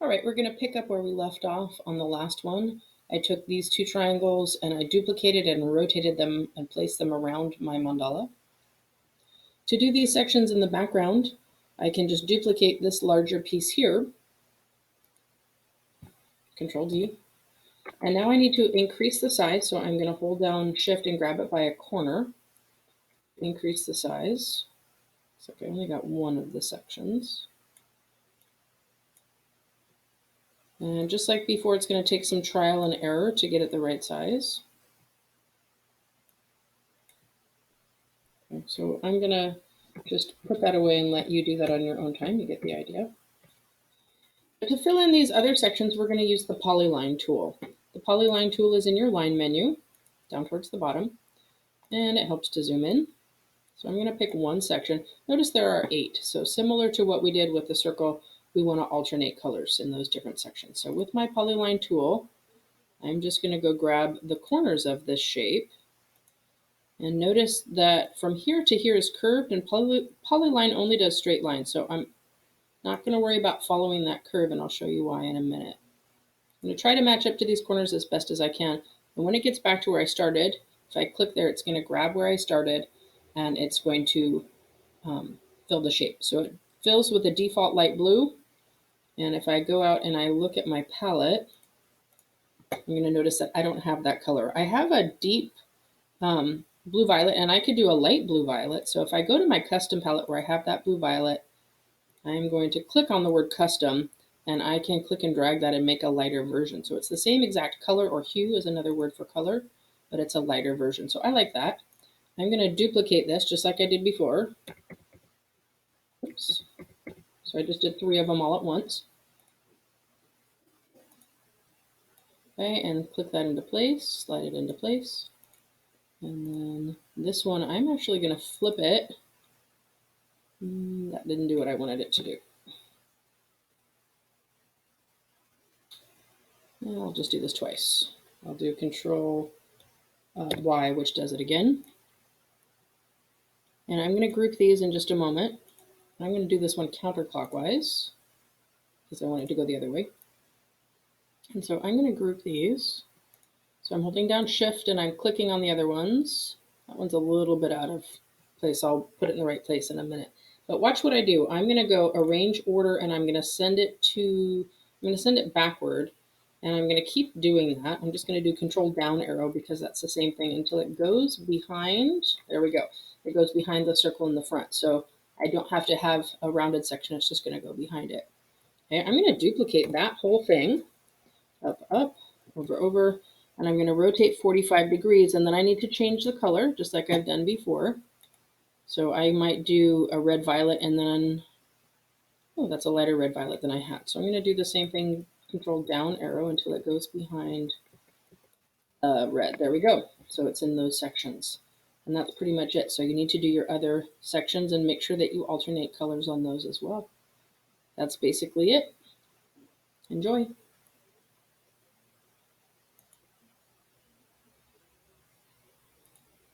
All right, we're going to pick up where we left off on the last one. I took these two triangles and I duplicated and rotated them and placed them around my mandala. To do these sections in the background, I can just duplicate this larger piece here, Control D. And now I need to increase the size, so I'm going to hold down Shift and grab it by a corner. Increase the size. So I only got one of the sections. And just like before, it's going to take some trial and error to get it the right size. Okay, so I'm going to just put that away and let you do that on your own time. You get the idea. But to fill in these other sections, we're going to use the polyline tool. The polyline tool is in your line menu, down towards the bottom, and it helps to zoom in. So I'm going to pick one section. Notice there are 8. So similar to what we did with the circle, we want to alternate colors in those different sections. So with my polyline tool, I'm just going to go grab the corners of this shape. And notice that from here to here is curved, and polyline only does straight lines. So I'm not going to worry about following that curve, and I'll show you why in a minute. I'm going to try to match up to these corners as best as I can. And when it gets back to where I started, if I click there, it's going to grab where I started, and it's going to fill the shape. So it fills with a default light blue. And if I go out and I look at my palette, I'm going to notice that I don't have that color. I have a deep blue violet, and I could do a light blue violet. So if I go to my custom palette where I have that blue violet, I'm going to click on the word custom, and I can click and drag that and make a lighter version. So it's the same exact color, or hue is another word for color, but it's a lighter version. So I like that. I'm going to duplicate this just like I did before. Oops. So I just did 3 of them all at once. Okay, and click that into place, slide it into place. And then this one, I'm actually going to flip it. That didn't do what I wanted it to do. I'll just do this twice. I'll do Control Y, which does it again. And I'm going to group these in just a moment. I'm going to do this one counterclockwise because I want it to go the other way. And so I'm going to group these. So I'm holding down Shift and I'm clicking on the other ones. That one's a little bit out of place. I'll put it in the right place in a minute. But watch what I do. I'm going to go arrange order, and I'm going to send it backward. And I'm going to keep doing that. I'm just going to do Control down arrow because that's the same thing until it goes behind. There we go. It goes behind the circle in the front. So I don't have to have a rounded section. It's just going to go behind it. Okay, I'm going to duplicate that whole thing. Up, up, over, over. And I'm going to rotate 45 degrees. And then I need to change the color just like I've done before. So I might do a red violet, and then, oh, that's a lighter red violet than I had. So I'm going to do the same thing, Control down arrow until it goes behind red. There we go. So it's in those sections. And that's pretty much it. So you need to do your other sections and make sure that you alternate colors on those as well. That's basically it. Enjoy.